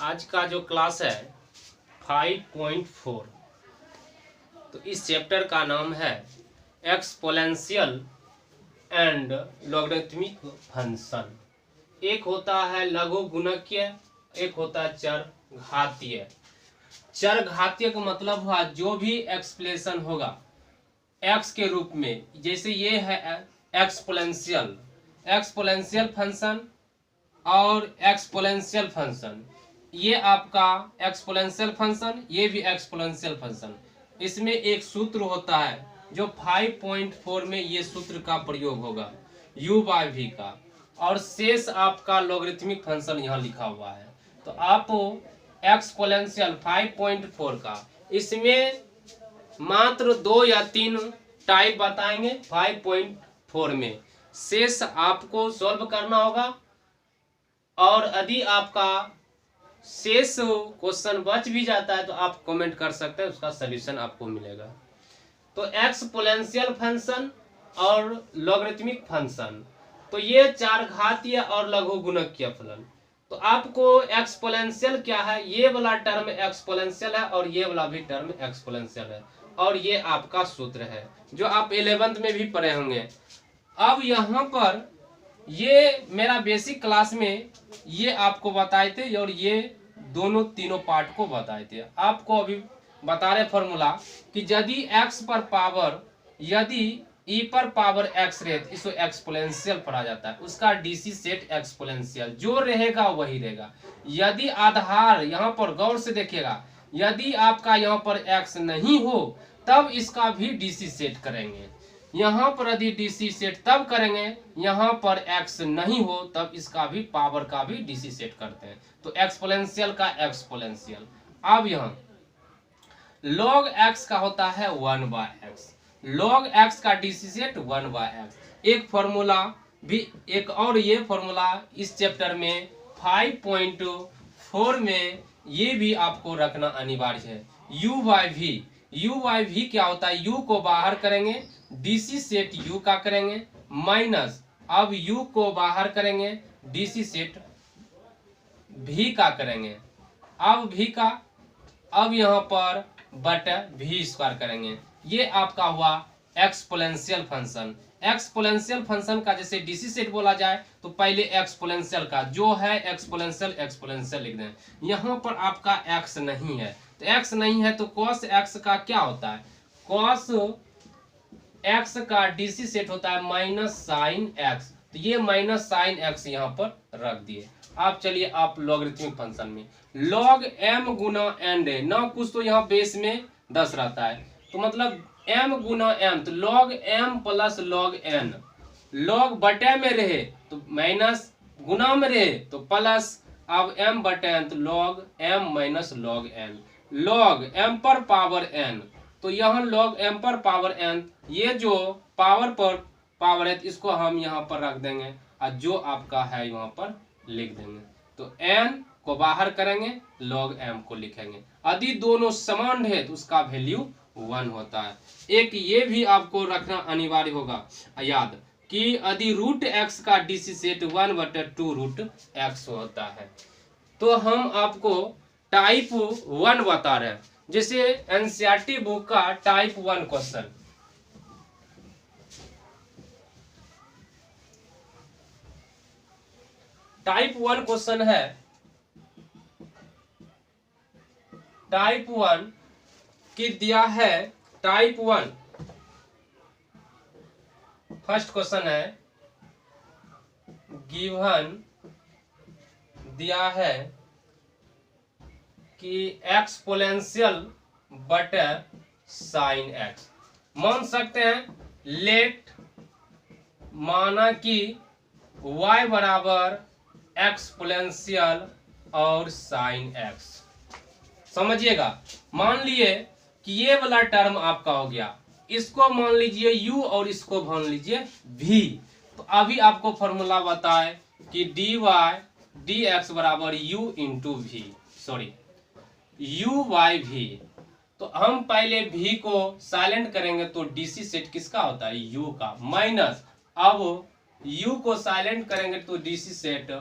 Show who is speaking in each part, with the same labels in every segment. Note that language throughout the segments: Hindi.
Speaker 1: आज का जो क्लास है 5.4, तो इस चैप्टर का नाम है एक्सपोनेंशियल एंड लॉगरिथमिक फंक्शन। एक होता है लघु गुणकीय, एक होता है चर घातीय। चर घातीय का मतलब हुआ जो भी एक्सप्रेशन होगा एक्स के रूप में, जैसे ये है एक्सपोनेंशियल फंक्शन और एक्सपोनेंशियल फंक्शन। ये आपका एक्सपोनेंशियल फंक्शन, ये भी एक्सपोनेंशियल फंक्शन। इसमें एक सूत्र होता है जो 5.4 में ये सूत्र का प्रयोग होगा u/v का, और शेष आपका लॉगरिथमिक फंक्शन यहाँ लिखा हुआ है। तो आप एक्सपोनेंशियल 5.4 का इसमें मात्र 2 या 3 टाइप बताएंगे 5.4 में। शेष आपको सॉल्व करना होगा, और यदि आपका शेष क्वेश्चन बच भी जाता है तो आप कमेंट कर सकते हैं, उसका सलूशन आपको मिलेगा। तो एक्सपोनेंशियल फंक्शन और लॉगरिथमिक फंक्शन, तो ये चार घातीय और लघु गुणकीय फलन। तो आपको एक्सपोनेंशियल क्या है, ये वाला टर्म एक्सपोनेंशियल है और ये वाला भी टर्म एक्सपोनेंशियल है, और ये आपका सूत्र है जो आप 11th में भी पढ़े होंगे। अब यहाँ पर ये मेरा बेसिक क्लास में ये आपको बताए थे, और ये दोनों तीनों पार्ट को बताए थे। आपको अभी बता रहे फॉर्मूला कि यदि x पर पावर, यदि e पर पावर x रहे तो इसको एक्सपोनेंशियल पढ़ा जाता है, उसका डीसी सेट एक्सपोनेंशियल जो रहेगा वही रहेगा। यदि आधार यहाँ पर गौर से देखिएगा, यदि आपका यहाँ पर x नहीं हो तब इसका भी डीसी सेट करेंगे। यहाँ पर यदि डीसी सेट तब करेंगे, यहाँ पर x नहीं हो तब इसका भी पावर का भी डीसी सेट करते हैं। तो एक्सपोनेंशियल का एक्सपोनेंशियल। अब यहाँ log x का होता है 1/x, log x का डीसी सेट 1/x। एक फॉर्मूला भी, एक और ये फॉर्मूला इस चैप्टर में 5.4 में ये भी आपको रखना अनिवार्य है। u/v, u/v क्या होता है, u को बाहर करेंगे, डीसी सेट u का करेंगे, माइनस अब u को बाहर करेंगे, डीसी सेट v का करेंगे। अब v का अब यहाँ पर बटा v स्क्वायर करेंगे। ये आपका हुआ एक्सपोनेंशियल फंक्शन। एक्सपोनेंशियल फंक्शन का जैसे डीसी सेट बोला जाए तो पहले एक्सपोनेंशियल का जो है एक्सपोनेंशियल लिख दें। यहाँ पर आपका x नहीं है, तो x नहीं है तो cos x का क्या होता है, cos x का डीसी सेट होता है माइनस साइन x, तो ये माइनस साइन x यहाँ पर रख दिए। आप चलिए आप लॉगरिथमिक फंक्शन में log m गुना n है ना, कुछ तो यहाँ बेस में 10 रहता है, तो मतलब m गुना m, तो log m plus log n। log बटे में रहे तो माइनस, गुना में रहे तो प्लस, अब m बटे n तो log m minus log n। log m पर पावर n, तो यहाँ log m पर पावर n, ये जो पावर पर पावर है इसको हम यहाँ पर रख देंगे, और जो आपका है यहाँ पर लिख देंगे। तो n को बाहर करेंगे, log m को लिखेंगे। यदि दोनों समान है तो उसका वैल्यू 1 होता है। एक ये भी आपको रखना अनिवार्य होगा याद कि यदि रूट x का डीसी सेट 1/2 रूट x होता है। तो हम आपको टाइप 1 बता रहे हैं, जैसे एनसीईआरटी बुक का टाइप 1 क्वेश्चन। टाइप 1 क्वेश्चन है, टाइप 1 की दिया है, टाइप 1 फर्स्ट क्वेश्चन है, गिवन दिया है कि एक्सपोनेंशियल बटे साइन x। मान सकते हैं लेट, माना कि y बराबर एक्सपोनेंशियल और साइन x। समझिएगा, मान लिए कि ये वाला टर्म आपका हो गया, इसको मान लीजिए u और इसको मान लीजिए v। तो अभी आपको फॉर्मूला बताए कि dx बराबर u into v, sorry u/v। तो हम पहले v को साइलेंट करेंगे तो डीसी सेट किसका होता है, u का, माइनस अब u को साइलेंट करेंगे तो डीसी सेट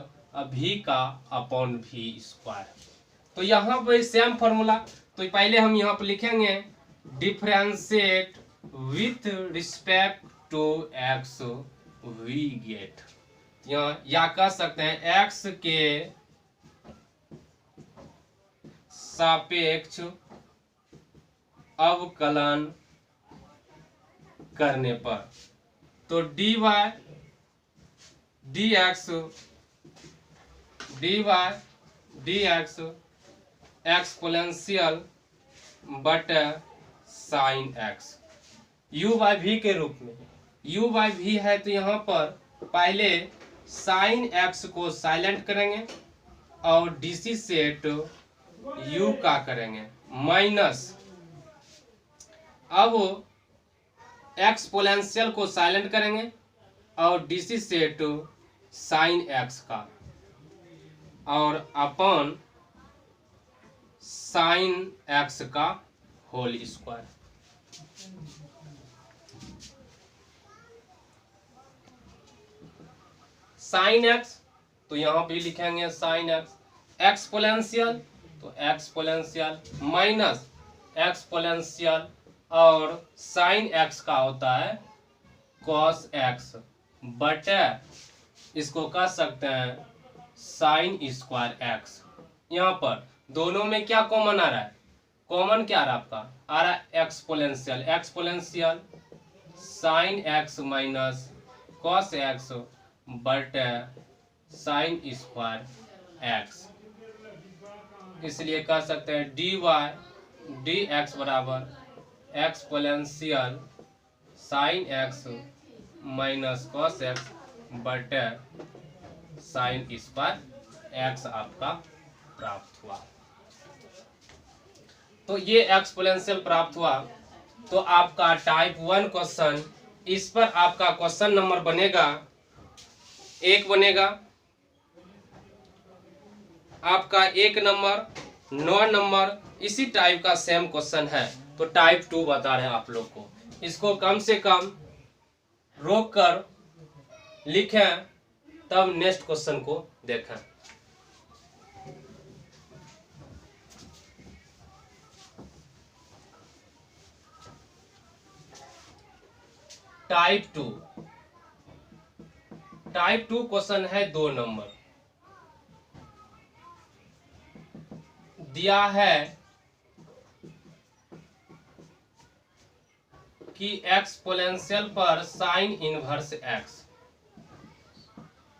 Speaker 1: v का अपॉन v स्क्वायर। तो यहाँ पे सेम फॉर्मूला, तो पहले हम यहाँ पे लिखेंगे differentiate with respect to X we get, या कह सकते हैं एक्स के सापेक्ष अवकलन करने पर, तो dy dx dx एक्सपोनेंशियल बटे sine X u by V के रूप में। u बाई वी है तो यहाँ पर पहले साइन एक्स को साइलेंट करेंगे और डीसी सेट u का करेंगे माइनस, अब एक्सपोनेंशियल को साइलेंट करेंगे और डीसी सेट साइन एक्स का और अपन साइन एक्स का होल स्क्वायर। साइन एक्स तो यहां पे लिखेंगे साइन एक्स, एक्सपोनेंशियल तो एक्सपोनेंशियल माइनस एक्सपोनेंशियल और साइन एक्स का होता है कॉस एक्स बटे, इसको कह सकते हैं साइन स्क्वायर एक्स। यहाँ पर दोनों में क्या कॉमन आ रहा है, कॉमन क्या आ रहा है आपका, आ रहा है exponential, exponential sine x minus cos x बटे साइन स्क्वायर एक्स, इसलिए कह सकते हैं डी वाई डी एक्स बराबर exponential sine x minus cos x बटे साइन स्क्वायर एक्स आपका प्राप्त हुआ। तो ये एक्सपोनेंशियल प्राप्त हुआ। तो आपका टाइप 1 क्वेश्चन, इस पर आपका क्वेश्चन नंबर बनेगा 1 बनेगा, आपका 1 नंबर 9 नंबर इसी टाइप का सेम क्वेश्चन है। तो टाइप 2 बता रहे हैं आप लोग को, इसको कम से कम रोक कर लिखें तब नेक्स्ट क्वेश्चन को देखें। टाइप 2 क्वेश्चन है 2 नंबर, दिया है कि एक्सपोनेंशियल पर साइन इनवर्स एक्स,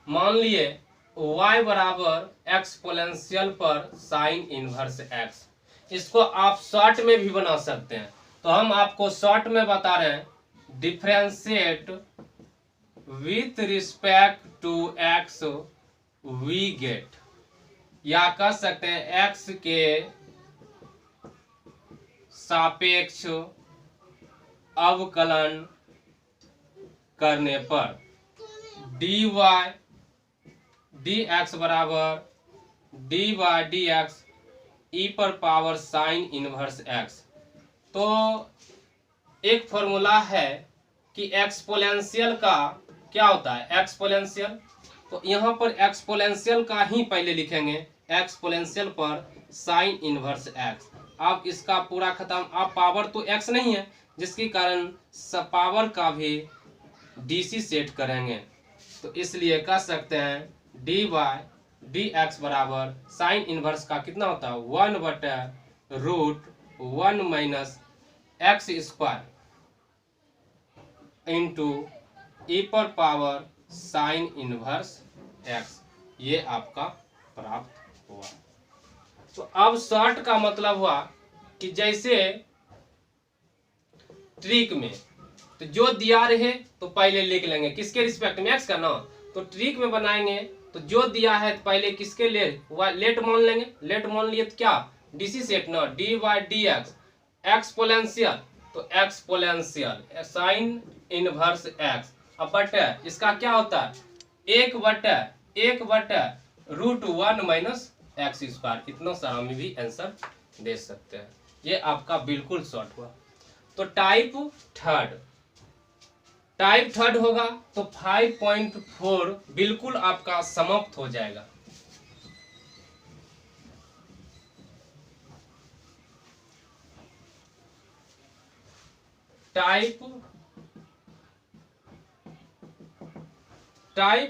Speaker 1: मान लिए y बराबर एक्सपोनेंशियल पर साइन इनवर्स एक्स, इसको आप शॉर्ट में भी बना सकते हैं। तो हम आपको शॉर्ट में बता रहे हैं differentiate with respect to X we get, या कह सकते हैं एक्स के सापेक्ष अवकलन करने पर डी वाई डी एक्स बराबर डी वाई डी एक्स ई पर पावर साइन इनवर्स एक्स। तो एक फॉर्मूला है कि एक्सपोनेंशियल का क्या होता है, एक्सपोनेंशियल, तो यहाँ पर एक्सपोनेंशियल का ही पहले लिखेंगे एक्सपोनेंशियल पर साइन इनवर्स एक्स। अब इसका पूरा खत्म, अब पावर तो एक्स नहीं है जिसके कारण पावर का भी डीसी सेट करेंगे, तो इसलिए कह सकते हैं डी वाई डी एक्स बराबर साइन इनवर्स का कितना होता है 1 बटे root 1 minus X square into E पर पावर साइन इनवर्स एक्स, ये आपका प्राप्त हुआ। तो अब शॉर्ट का मतलब हुआ कि जैसे ट्रिक में तो जो दिया रहे तो पहले लिख लेंगे किसके रिस्पेक्ट में, एक्स का ना, तो ट्रिक में बनाएंगे तो जो दिया है तो पहले किसके ले लेट मान लेंगे, लेट मान लिए तो क्या डीसी सेट ना, D Y D X exponential, तो एक्सपोनेंशियल साइन इनवर्स एक्स, अब बटे इसका क्या होता है 1 बटे रूट 1 माइनस एक्स स्क्वायर, इतना सारा में भी आंसर दे सकते हैं। ये आपका बिल्कुल शॉर्ट हुआ। तो टाइप थर्ड होगा तो 5.4 बिल्कुल आपका समाप्त हो जाएगा। टाइप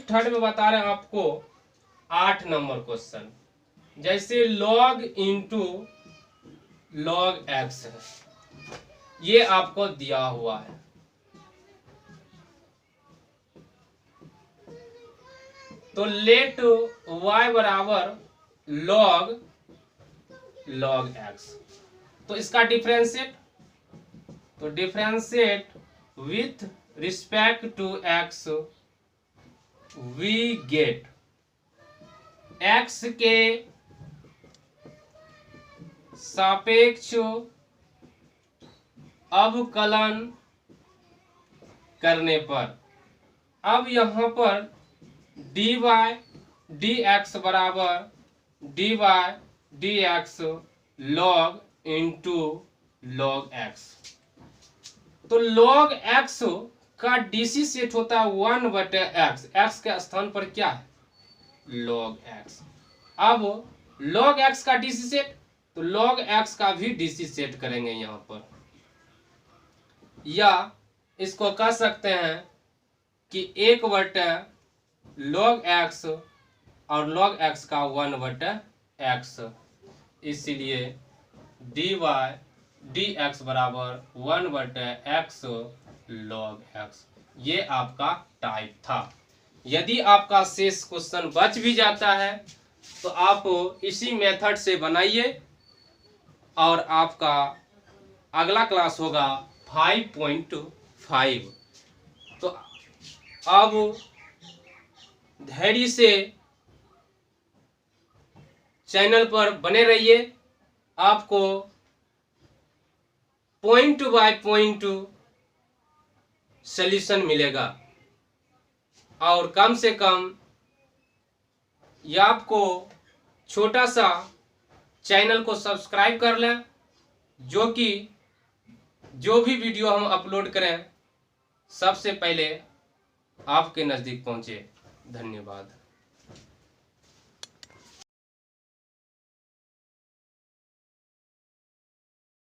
Speaker 1: थर्ड में बता रहे हैं आपको 8 नंबर क्वेश्चन, जैसे log इंटू log x है, ये आपको दिया हुआ है। तो लेट y बराबर log x, तो इसका डिफरेंशिएट, तो differentiate with respect to x we get x के सापेक्ष अवकलन करने पर, अब यहां पर dy dx बराबर dy dx log into log x, तो log x का डीसी सेट होता है 1/x, x के स्थान पर क्या है log x। अब log x का डीसी सेट, तो log x का भी डीसी सेट करेंगे यहां पर, या इसको कह सकते हैं कि 1/log x और log x का 1/x, इसलिए dy dx बराबर 1/x log x, ये आपका टाइप था। यदि आपका शेष क्वेश्चन बच भी जाता है तो आप इसी मेथड से बनाइए, और आपका अगला क्लास होगा 5.5। तो अब धैर्य से चैनल पर बने रहिए, आपको पॉइंट बाय पॉइंट सॉल्यूशन मिलेगा, और कम से कम ये आपको छोटा सा चैनल को सब्सक्राइब कर लें, जो कि जो भी वीडियो हम अपलोड करें सबसे पहले आपके नज़दीक पहुंचे। धन्यवाद।